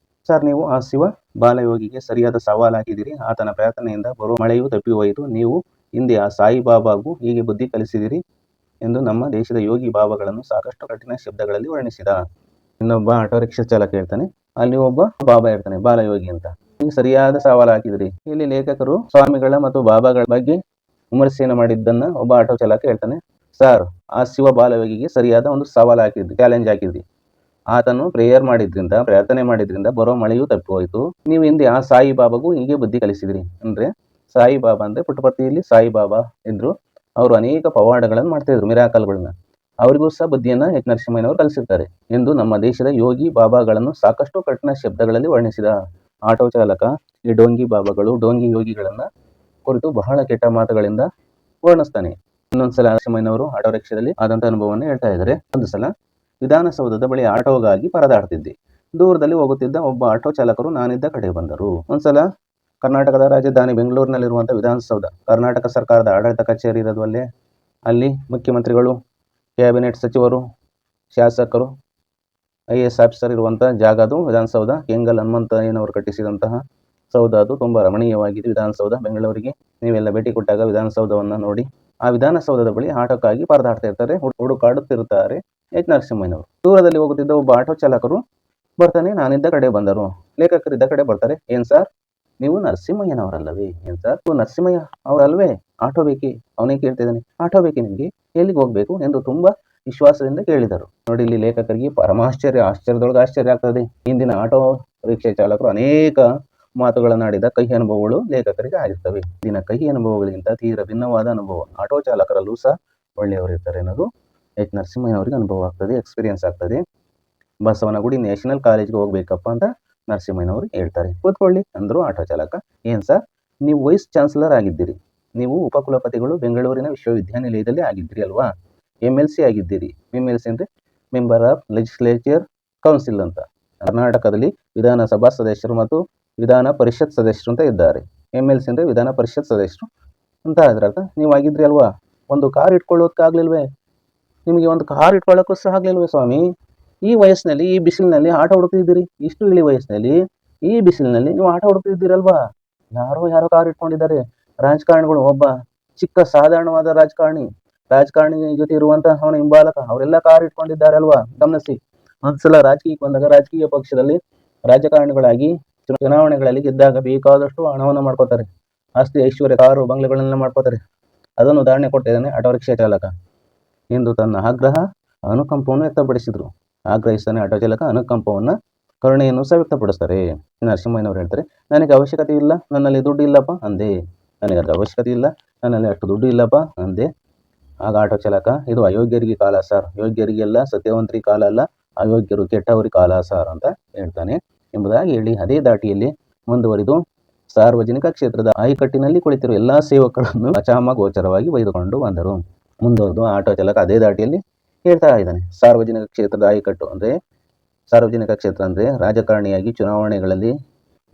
ಸರ್ ನೀವು ಆ ಶಿವ ಬಾಲಯೋಗಿಗೆ ಸರಿಯಾದ ಸವಾಲು ಹಾಕಿದಿರಿ. ಆತನ ಪ್ರಾರ್ಥನೆಯಿಂದ ಬರುವ ಮಳೆಯೂ ತಪ್ಪಿ ಹೋಯಿತು. ನೀವು ಹಿಂದೆ ಆ ಸಾಯಿಬಾಬಾಗೂ ಹೀಗೆ ಬುದ್ಧಿ ಕಲಿಸಿದಿರಿ ಎಂದು ನಮ್ಮ ದೇಶದ ಯೋಗಿ ಬಾಬಾಗಳನ್ನು ಸಾಕಷ್ಟು ಕಠಿಣ ಶಬ್ದಗಳಲ್ಲಿ ವರ್ಣಿಸಿದ. ಇನ್ನೊಬ್ಬ ಆಟೋ ರಿಕ್ಷಾ ಚಾಲಕ ಹೇಳ್ತಾನೆ, ಅಲ್ಲಿ ಒಬ್ಬ ಬಾಬಾ ಇರ್ತಾನೆ ಬಾಲಯೋಗಿ ಅಂತ, ನೀವು ಸರಿಯಾದ ಸವಾಲು ಹಾಕಿದಿರಿ. ಇಲ್ಲಿ ಲೇಖಕರು ಸ್ವಾಮಿಗಳ ಮತ್ತು ಬಾಬಾಗಳ ಬಗ್ಗೆ ವಿಮರ್ಶೆಯನ್ನು ಮಾಡಿದ್ದನ್ನ ಒಬ್ಬ ಆಟೋ ಚಾಲಕ ಹೇಳ್ತಾನೆ, ಸರ್ ಆ ಶಿವ ಬಾಲಯೋಗಿಗೆ ಸರಿಯಾದ ಒಂದು ಸವಾಲು ಹಾಕಿದ್ರಿ, ಚಾಲೆಂಜ್ ಹಾಕಿದ್ರಿ. ಆತನು ಪ್ರೇಯರ್ ಮಾಡಿದ್ರಿಂದ, ಪ್ರಾರ್ಥನೆ ಮಾಡಿದ್ರಿಂದ ಬರೋ ಮಳೆಯೂ ತಪ್ಪಿ ಹೋಯಿತು. ನೀವು ಹಿಂದೆ ಆ ಸಾಯಿಬಾಬಾಗೂ ಹೀಗೆ ಬುದ್ಧಿ ಕಲಿಸಿದ್ರಿ. ಅಂದ್ರೆ ಸಾಯಿಬಾಬಾ ಅಂದ್ರೆ ಪುಟ್ಟಪರ್ತಿಯಲ್ಲಿ ಸಾಯಿಬಾಬಾ ಇದ್ರು, ಅವರು ಅನೇಕ ಪವಾಡಗಳನ್ನು ಮಾಡ್ತಾ ಇದ್ರು, ಮಿರಾಕಲ್ಗಳನ್ನ. ಅವರಿಗೂ ಸಹ ಬುದ್ಧಿಯನ್ನ ಎಚ್ ನರಸಿಂಹಯ್ಯನವರು ಕಲಿಸಿರ್ತಾರೆ ಎಂದು ನಮ್ಮ ದೇಶದ ಯೋಗಿ ಬಾಬಾಗಳನ್ನು ಸಾಕಷ್ಟು ಕಠಿಣ ಶಬ್ದಗಳಲ್ಲಿ ವರ್ಣಿಸಿದ ಆಟೋ ಚಾಲಕ ಈ ಡೋಂಗಿ ಬಾಬಾಗಳು, ಡೋಂಗಿ ಯೋಗಿಗಳನ್ನ ಕುರಿತು ಬಹಳ ಕೆಟ್ಟ ಮಾತುಗಳಿಂದ ವರ್ಣಿಸ್ತಾನೆ. ಇನ್ನೊಂದ್ಸಲ ನರಸಿಂಹಯ್ಯನವರು ಆಟೋ ರಿಕ್ಷಾದಲ್ಲಿ ಆದಂತ ಅನುಭವವನ್ನು ಹೇಳ್ತಾ ಇದ್ದಾರೆ. ಒಂದು ಸಲ ವಿಧಾನಸೌಧದ ಬಳಿ ಆಟೋಗಾಗಿ ಪರದಾಡ್ತಿದ್ದೆ. ದೂರದಲ್ಲಿ ಹೋಗುತ್ತಿದ್ದ ಒಬ್ಬ ಆಟೋ ಚಾಲಕರು ನಾನಿದ್ದ ಕಡೆ ಬಂದರು. ಒಂದ್ಸಲ ಕರ್ನಾಟಕದ ರಾಜಧಾನಿ ಬೆಂಗಳೂರಿನಲ್ಲಿರುವಂಥ ವಿಧಾನಸೌಧ, ಕರ್ನಾಟಕ ಸರ್ಕಾರದ ಆಡಳಿತ ಕಚೇರಿ ಇರೋದು ಅಲ್ಲೇ. ಅಲ್ಲಿ ಮುಖ್ಯಮಂತ್ರಿಗಳು, ಕ್ಯಾಬಿನೆಟ್ ಸಚಿವರು, ಶಾಸಕರು, IAS ಆಫೀಸರ್ ಇರುವಂಥ ಜಾಗ ಅದು ವಿಧಾನಸೌಧ. ಕೆಂಗಲ್ ಹನುಮಂತಯ್ಯನವರು ಕಟ್ಟಿಸಿದಂತಹ ಸೌಧ ಅದು. ತುಂಬ ರಮಣೀಯವಾಗಿದೆ ವಿಧಾನಸೌಧ. ಬೆಂಗಳೂರಿಗೆ ನೀವೆಲ್ಲ ಭೇಟಿ ಕೊಟ್ಟಾಗ ವಿಧಾನಸೌಧವನ್ನು ನೋಡಿ. ಆ ವಿಧಾನಸೌಧದ ಬಳಿ ಆಟೋಕ್ಕಾಗಿ ಪರದಾಡ್ತಾ ಇರ್ತಾರೆ, ಹುಡುಕಾಡುತ್ತಿರುತ್ತಾರೆ ಎಚ್ ನರಸಿಂಹಯ್ಯನವರು. ದೂರದಲ್ಲಿ ಹೋಗುತ್ತಿದ್ದ ಒಬ್ಬ ಆಟೋ ಚಾಲಕರು ಬರ್ತಾನೆ, ನಾನಿದ್ದ ಕಡೆ ಬಂದರು. ಲೇಖಕರಿದ್ದ ಕಡೆ ಬರ್ತಾರೆ, ಏನ್ ಸರ್ ನೀವು ನರಸಿಂಹಯ್ಯನವರಲ್ಲವೇ? ಏನ್ ಸರ್ ನೀವು ನರಸಿಂಹಯ್ಯ ಅವರಲ್ವೇ? ಆಟೋ ಬೇಕೇ? ಅವನೇ ಕೇಳ್ತಿದ್ದಾನೆ, ಆಟೋ ಬೇಕೇ ನಿಮಗೆ? ಎಲ್ಲಿಗೆ ಹೋಗ್ಬೇಕು ಎಂದು ತುಂಬಾ ವಿಶ್ವಾಸದಿಂದ ಕೇಳಿದರು. ನೋಡಿ ಇಲ್ಲಿ ಲೇಖಕರಿಗೆ ಆಶ್ಚರ್ಯದೊಳಗೆ ಆಶ್ಚರ್ಯ ಆಗ್ತದೆ. ಇಂದಿನ ಆಟೋ ರಿಕ್ಷಾ ಚಾಲಕರು ಅನೇಕ ಮಾತುಗಳನ್ನಾಡಿದ ಕಹಿ ಅನುಭವಗಳು ಲೇಖಕರಿಗೆ ಆಗಿರ್ತವೆ. ಇಲ್ಲಿನ ಕಹಿ ಅನುಭವಗಳಿಗಿಂತ ತೀರ ಭಿನ್ನವಾದ ಅನುಭವ ಆಟೋ ಚಾಲಕರಲ್ಲೂ ಸಹ ಒಳ್ಳೆಯವರು ಇರ್ತಾರೆ ಅನ್ನೋದು ಎಚ್ ನರಸಿಂಹಯ್ಯನವರಿಗೆ ಅನುಭವ ಆಗ್ತದೆ, ಎಕ್ಸ್ಪೀರಿಯನ್ಸ್ ಆಗ್ತದೆ. ಬಸವನಗುಡಿ ನ್ಯಾಷನಲ್ ಕಾಲೇಜ್ಗೆ ಹೋಗ್ಬೇಕಪ್ಪ ಅಂತ ನರಸಿಂಹಯ್ಯನವರು ಹೇಳ್ತಾರೆ. ಕೂತ್ಕೊಳ್ಳಿ ಅಂದ್ರು ಆಟೋ ಚಾಲಕ. ಏನ್ ಸರ್ ನೀವು ವೈಸ್ ಚಾನ್ಸಲರ್ ಆಗಿದ್ದೀರಿ, ನೀವು ಉಪಕುಲಪತಿಗಳು ಬೆಂಗಳೂರಿನ ವಿಶ್ವವಿದ್ಯಾನಿಲಯದಲ್ಲಿ ಆಗಿದ್ದೀರಿ ಅಲ್ವಾ? MLC ಆಗಿದ್ದೀರಿ. MLC ಅಂದ್ರೆ ಮೆಂಬರ್ ಆಫ್ ಲೆಜಿಸ್ಲೇಚರ್ ಕೌನ್ಸಿಲ್ ಅಂತ. ಕರ್ನಾಟಕದಲ್ಲಿ ವಿಧಾನಸಭಾ ಸದಸ್ಯರು ಮತ್ತು ವಿಧಾನ ಪರಿಷತ್ ಸದಸ್ಯರು ಅಂತ ಇದ್ದಾರೆ. MLC ಅಂದ್ರೆ ವಿಧಾನ ಪರಿಷತ್ ಸದಸ್ಯರು ಅಂತ ಅದ್ರರ್ಥ. ನೀವು ಆಗಿದ್ರಿ ಅಲ್ವಾ? ಒಂದು ಕಾರ್ ಇಟ್ಕೊಳ್ಳೋದಕ್ಕಾಗ್ಲಿಲ್ವೇ? ನಿಮಗೆ ಒಂದು ಕಾರ್ ಇಟ್ಕೊಳ್ಳೋಕ್ಕೂ ಸಹ ಆಗ್ಲಿಲ್ವೇ ಸ್ವಾಮಿ? ಈ ವಯಸ್ಸಿನಲ್ಲಿ, ಈ ಬಿಸಿಲಿನಲ್ಲಿ ಆಟೋ ಹುಡುಕ್ತಿದ್ದೀರಿ, ಇಷ್ಟು ಇಳಿ ವಯಸ್ಸಿನಲ್ಲಿ ಈ ಬಿಸಿಲಿನಲ್ಲಿ ನೀವು ಆಟೋ ಹುಡುಕ್ತಿದ್ದೀರಲ್ವಾ? ಯಾರೋ ಕಾರ್ ಇಟ್ಕೊಂಡಿದ್ದಾರೆ. ರಾಜಕಾರಣಿಗಳು, ಒಬ್ಬ ಚಿಕ್ಕ ಸಾಧಾರಣವಾದ ರಾಜಕಾರಣಿ ಜೊತೆ ಇರುವಂತ ಅವನ ಹಿಂಬಾಲಕ, ಅವರೆಲ್ಲ ಕಾರ್ ಇಟ್ಕೊಂಡಿದ್ದಾರೆ ಅಲ್ವಾ? ಗಮನಿಸಿ. ಒಂದ್ಸಲ ರಾಜಕೀಯಕ್ಕೆ ಬಂದಾಗ, ರಾಜಕೀಯ ಪಕ್ಷದಲ್ಲಿ ರಾಜಕಾರಣಿಗಳಾಗಿ ಚುನಾವಣೆಗಳಲ್ಲಿ ಗೆದ್ದಾಗ ಬೇಕಾದಷ್ಟು ಹಣವನ್ನು ಮಾಡ್ಕೋತಾರೆ, ಆಸ್ತಿ ಐಶ್ವರ್ಯ, ಕಾರು ಬಂಗ್ಲೆಗಳನ್ನೆಲ್ಲ ಮಾಡ್ಕೋತಾರೆ. ಅದನ್ನು ಉದಾಹರಣೆ ಕೊಟ್ಟಿದ್ದಾನೆ ಆಟೋ ರಿಕ್ಷಾ ಚಾಲಕ ಎಂದು ತನ್ನ ಅನುಕಂಪವನ್ನು ವ್ಯಕ್ತಪಡಿಸಿದ್ರು. ಆಗ್ರಹಿಸ್ತಾನೆ ಆಟೋ ಚಾಲಕ, ಅನುಕಂಪವನ್ನ, ಕರುಣೆಯನ್ನು ಸಹ ವ್ಯಕ್ತಪಡಿಸ್ತಾರೆ. ನರಸಿಂಹಯ್ಯನವರು ಹೇಳ್ತಾರೆ, ನನಗೆ ಅವಶ್ಯಕತೆ ಇಲ್ಲ, ನನ್ನಲ್ಲಿ ದುಡ್ಡು ಇಲ್ಲಪ್ಪ ಅಂದೆ. ನನಗೆ ಅದು ಅವಶ್ಯಕತೆ ಇಲ್ಲ, ನನ್ನಲ್ಲಿ ಅಷ್ಟು ದುಡ್ಡು ಇಲ್ಲಪ್ಪ ಅಂದೆ. ಆಗ ಆಟೋ ಚಾಲಕ, ಇದು ಅಯೋಗ್ಯರಿಗೆ ಕಾಲ ಸರ್, ಯೋಗ್ಯರಿಗೆಲ್ಲ ಸತ್ಯವಂತರಿಗೆ ಕಾಲ ಅಲ್ಲ, ಅಯೋಗ್ಯರು ಕೆಟ್ಟವರಿಗೆ ಕಾಲ ಸರ್ ಅಂತ ಹೇಳ್ತಾನೆ. ಎಂಬುದಾಗಿ ಹೇಳಿ ಅದೇ ದಾಟಿಯಲ್ಲಿ ಮುಂದುವರಿದು ಸಾರ್ವಜನಿಕ ಕ್ಷೇತ್ರದ ಆಯಕಟ್ಟಿನಲ್ಲಿ ಕುಳಿತಿರುವ ಎಲ್ಲಾ ಸೇವಕರನ್ನು ಅಚಾಮಗೋಚರವಾಗಿ ಬೈದುಕೊಂಡು ಬಂದರು. ಮುಂದುವರೆದು ಆಟೋ ಚಾಲಕ ಅದೇ ದಾಟಿಯಲ್ಲಿ ಹೇಳ್ತಾ ಇದ್ದಾನೆ, ಸಾರ್ವಜನಿಕ ಕ್ಷೇತ್ರದ ಆಯಕಟ್ಟು ಅಂದ್ರೆ, ಸಾರ್ವಜನಿಕ ಕ್ಷೇತ್ರ ಅಂದ್ರೆ ರಾಜಕಾರಣಿಯಾಗಿ ಚುನಾವಣೆಗಳಲ್ಲಿ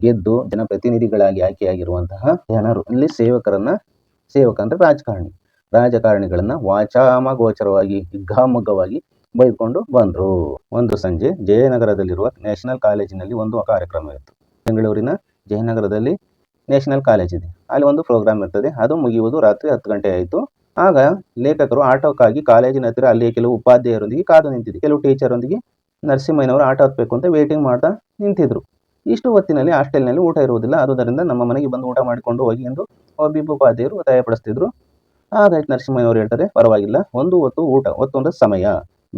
ಗೆದ್ದು ಜನಪ್ರತಿನಿಧಿಗಳಾಗಿ ಆಯ್ಕೆಯಾಗಿರುವಂತಹ ಜನರು. ಇಲ್ಲಿ ಸೇವಕ ಅಂದ್ರೆ ರಾಜಕಾರಣಿಗಳನ್ನ ವಾಚಾಮಗೋಚರವಾಗಿ, ಹಿಗ್ಗಾಮುಗ್ಗವಾಗಿ ಬೈದುಕೊಂಡು ಬಂದ್ರು. ಒಂದು ಸಂಜೆ ಜಯನಗರದಲ್ಲಿರುವ ನ್ಯಾಷನಲ್ ಕಾಲೇಜಿನಲ್ಲಿ ಒಂದು ಕಾರ್ಯಕ್ರಮ ಇತ್ತು. ಬೆಂಗಳೂರಿನ ಜಯನಗರದಲ್ಲಿ ನ್ಯಾಷನಲ್ ಕಾಲೇಜ್ ಇದೆ, ಅಲ್ಲಿ ಒಂದು ಪ್ರೋಗ್ರಾಮ್ ಇರ್ತದೆ. ಅದು ಮುಗಿಯುವುದು ರಾತ್ರಿ 10 ಗಂಟೆ ಆಯಿತು. ಆಗ ಲೇಖಕರು ಆಟೋಕ್ಕಾಗಿ ಕಾಲೇಜಿನ ಹತ್ತಿರ ಅಲ್ಲಿ ಕೆಲವು ಉಪಾಧ್ಯಾಯರೊಂದಿಗೆ ಕಾದು ನಿಂತಿದ್ರು. ಕೆಲವು ಟೀಚರೊಂದಿಗೆ ನರಸಿಂಹಯ್ಯನವರು ಆಟೋ ಹತ್ಬೇಕು ಅಂತ ವೇಟಿಂಗ್ ಮಾಡ್ತಾ ನಿಂತಿದ್ರು. ಇಷ್ಟು ಹೊತ್ತಿನಲ್ಲಿ ಹಾಸ್ಟೆಲ್ನಲ್ಲಿ ಊಟ ಇರುವುದಿಲ್ಲ, ಆದುದರಿಂದ ನಮ್ಮ ಮನೆಗೆ ಬಂದು ಊಟ ಮಾಡಿಕೊಂಡು ಹೋಗಿ ಎಂದು ಒಬ್ಬಿಬ್ಬ ಉಪಾಧ್ಯಾಯರು ಒತ್ತಾಯಪಡಿಸ್ತಿದ್ರು. ಆಗ ನರಸಿಂಹಯ್ಯನವರು ಹೇಳ್ತಾರೆ, ಪರವಾಗಿಲ್ಲ, ಒಂದು ಹೊತ್ತು ಊಟ, ಹೊತ್ತು ಅಂದ್ರೆ ಸಮಯ.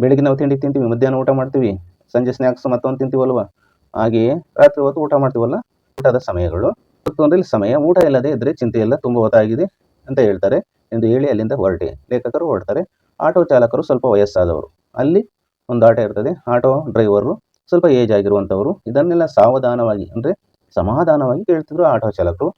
ಬೆಳಿಗ್ಗೆ ನಾವು ತಿಂಡಿ ತಿಂತೀವಿ, ಮಧ್ಯಾಹ್ನ ಊಟ ಮಾಡ್ತೀವಿ, ಸಂಜೆ ಸ್ನ್ಯಾಕ್ಸ್ ಮತ್ತೊಂದು ತಿಂತೀವಲ್ವ, ಹಾಗೆಯೇ ರಾತ್ರಿ ಹೊತ್ತು ಊಟ ಮಾಡ್ತೀವಲ್ಲ, ಊಟದ ಸಮಯಗಳು. ಮತ್ತೊಂದರಲ್ಲಿ ಸಮಯ ಊಟ ಇಲ್ಲದೆ ಇದ್ದರೆ ಚಿಂತೆ ಇಲ್ಲ, ತುಂಬ ಹೊತ್ತಾಗಿದೆ ಅಂತ ಹೇಳ್ತಾರೆ ಎಂದು ಹೇಳಿ ಅಲ್ಲಿಂದ ಹೊರಟೆ. ಲೇಖಕರು ಹೊರಡ್ತಾರೆ. ಆಟೋ ಚಾಲಕರು ಸ್ವಲ್ಪ ವಯಸ್ಸಾದವರು. ಅಲ್ಲಿ ಒಂದು ಆಟೋ ಇರ್ತದೆ. ಆಟೋ ಡ್ರೈವರು ಸ್ವಲ್ಪ ಏಜ್ ಆಗಿರುವಂಥವರು. ಇದನ್ನೆಲ್ಲ ಸಾವಧಾನವಾಗಿ ಅಂದರೆ ಸಮಾಧಾನವಾಗಿ ಕೇಳ್ತಿದ್ರು ಆಟೋ ಚಾಲಕರು.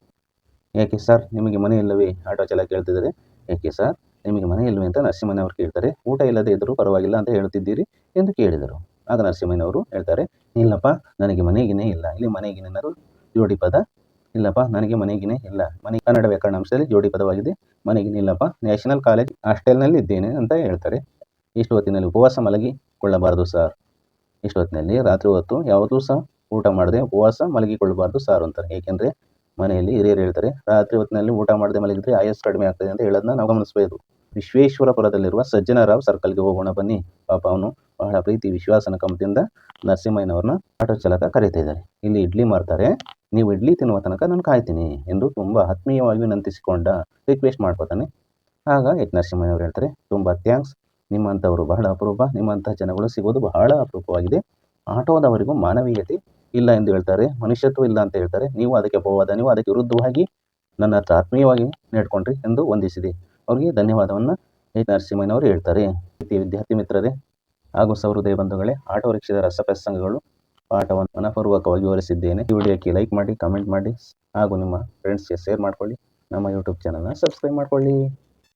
ಏಕೆ ಸರ್, ನಿಮಗೆ ಮನೆ ಇಲ್ಲವೇ? ಆಟೋ ಚಾಲಕ ಕೇಳ್ತಿದ್ದಾರೆ. ಏಕೆ ಸರ್, ನಿಮಗೆ ಮನೆ ಇಲ್ಲವೇ ಅಂತ ನರಸಿಂಹನವರು ಕೇಳ್ತಾರೆ. ಊಟ ಇಲ್ಲದೆ ಇದ್ದರೂ ಪರವಾಗಿಲ್ಲ ಅಂತ ಹೇಳುತ್ತಿದ್ದೀರಿ ಎಂದು ಕೇಳಿದರು. ಆಗ ನರಸಿಂಹನವರು ಹೇಳ್ತಾರೆ, ಇಲ್ಲಪ್ಪ, ನನಗೆ ಮನೆಗಿನೇ ಇಲ್ಲ. ಇಲ್ಲಿ ಮನೆಗಿನೇ ಅನ್ನೋದು ಜೋಡಿ ಪದ. ಇಲ್ಲಪ್ಪ, ನನಗೆ ಮನೆಗಿನೇ ಇಲ್ಲ. ಮನೆ ಕನ್ನಡ ವ್ಯಾಕರಣಾಂಶದಲ್ಲಿ ಜೋಡಿ ಪದವಾಗಿದೆ. ಮನೆಗಿನೇ ಇಲ್ಲಪ್ಪ, ನ್ಯಾಷನಲ್ ಕಾಲೇಜ್ ಹಾಸ್ಟೆಲ್ನಲ್ಲಿ ಇದ್ದೇನೆ ಅಂತ ಹೇಳ್ತಾರೆ. ಇಷ್ಟು ಹೊತ್ತಿನಲ್ಲಿ ಉಪವಾಸ ಮಲಗಿಕೊಳ್ಳಬಾರದು ಸರ್. ಇಷ್ಟು ಹೊತ್ತಿನಲ್ಲಿ ರಾತ್ರಿ ಹೊತ್ತು ಯಾವುದೂ ಸಹ ಊಟ ಮಾಡದೆ ಉಪವಾಸ ಮಲಗಿಕೊಳ್ಳಬಾರ್ದು ಸಾರು ಅಂತಾರೆ. ಏಕೆಂದರೆ ಮನೆಯಲ್ಲಿ ಹಿರಿಯರು ಹೇಳ್ತಾರೆ, ರಾತ್ರಿ ಹೊತ್ತಿನಲ್ಲಿ ಊಟ ಮಾಡದೆ ಮಲಗಿದ್ರೆ ಆಯಸ್ಸು ಕಡಿಮೆ ಆಗ್ತದೆ ಅಂತ ಹೇಳೋದನ್ನ ನಾವು ಗಮನಿಸಬಹುದು. ವಿಶ್ವೇಶ್ವರಪುರದಲ್ಲಿರುವ ಸಜ್ಜನರಾವ್ ಸರ್ಕಲ್ಗೆ ಹೋಗೋಣ ಬನ್ನಿ. ಪಾಪ ಅವನು ಬಹಳ ಪ್ರೀತಿ ವಿಶ್ವಾಸನ ಕಂಪದಿಂದ ನರಸಿಂಹಯ್ಯನವ್ರನ್ನ ಆಟೋ ಚಾಲಕ ಕರೀತಾ ಇದ್ದಾರೆ. ಇಲ್ಲಿ ಇಡ್ಲಿ ಮಾರ್ತಾರೆ, ನೀವು ಇಡ್ಲಿ ತಿನ್ನುವ ತನಕ ನಾನು ಕಾಯ್ತೀನಿ ಎಂದು ತುಂಬ ಆತ್ಮೀಯವಾಗಿ ವಿನಂತಿಸಿಕೊಂಡ, ರಿಕ್ವೆಸ್ಟ್ ಮಾಡ್ಕೋತಾನೆ. ಆಗ ನರಸಿಂಹಯ್ಯನವರು ಹೇಳ್ತಾರೆ, ತುಂಬ ಥ್ಯಾಂಕ್ಸ್, ನಿಮ್ಮಂಥವರು ಬಹಳ ಅಪರೂಪ, ನಿಮ್ಮಂಥ ಜನಗಳು ಸಿಗೋದು ಬಹಳ ಅಪರೂಪವಾಗಿದೆ. ಆಟೋದವರಿಗೂ ಮಾನವೀಯತೆ ಇಲ್ಲ ಎಂದು ಹೇಳ್ತಾರೆ, ಮನುಷ್ಯತ್ವ ಇಲ್ಲ ಅಂತ ಹೇಳ್ತಾರೆ. ನೀವು ಅದಕ್ಕೆ ಅಪವಾದ, ನೀವು ಅದಕ್ಕೆ ವಿರುದ್ಧವಾಗಿ ನನ್ನ ಹತ್ರ ಆತ್ಮೀಯವಾಗಿ ನಡ್ಕೊಂಡ್ರಿ ಎಂದು ವಂದಿಸಿದೆ. ಅವರಿಗೆ ಧನ್ಯವಾದವನ್ನು ನರಸಿಂಹಯ್ಯನವರು ಹೇಳ್ತಾರೆ. ವಿದ್ಯಾರ್ಥಿ ಮಿತ್ರರೇ ಹಾಗೂ ಸಹೃದಯ ಬಂಧುಗಳೇ, ಆಟೋ ರಿಕ್ಷಾದ ರಸಪ್ರಸಂಗಗಳು ಪಾಠವನ್ನು ಮನಪೂರ್ವಕವಾಗಿ ವಿವರಿಸಿದ್ದೇನೆ. ಈ ವಿಡಿಯೋಕ್ಕೆ ಲೈಕ್ ಮಾಡಿ, ಕಮೆಂಟ್ ಮಾಡಿ ಹಾಗೂ ನಿಮ್ಮ ಫ್ರೆಂಡ್ಸ್ಗೆ ಶೇರ್ ಮಾಡ್ಕೊಳ್ಳಿ. ನಮ್ಮ ಯೂಟ್ಯೂಬ್ ಚಾನಲ್ನ ಸಬ್ಸ್ಕ್ರೈಬ್ ಮಾಡ್ಕೊಳ್ಳಿ.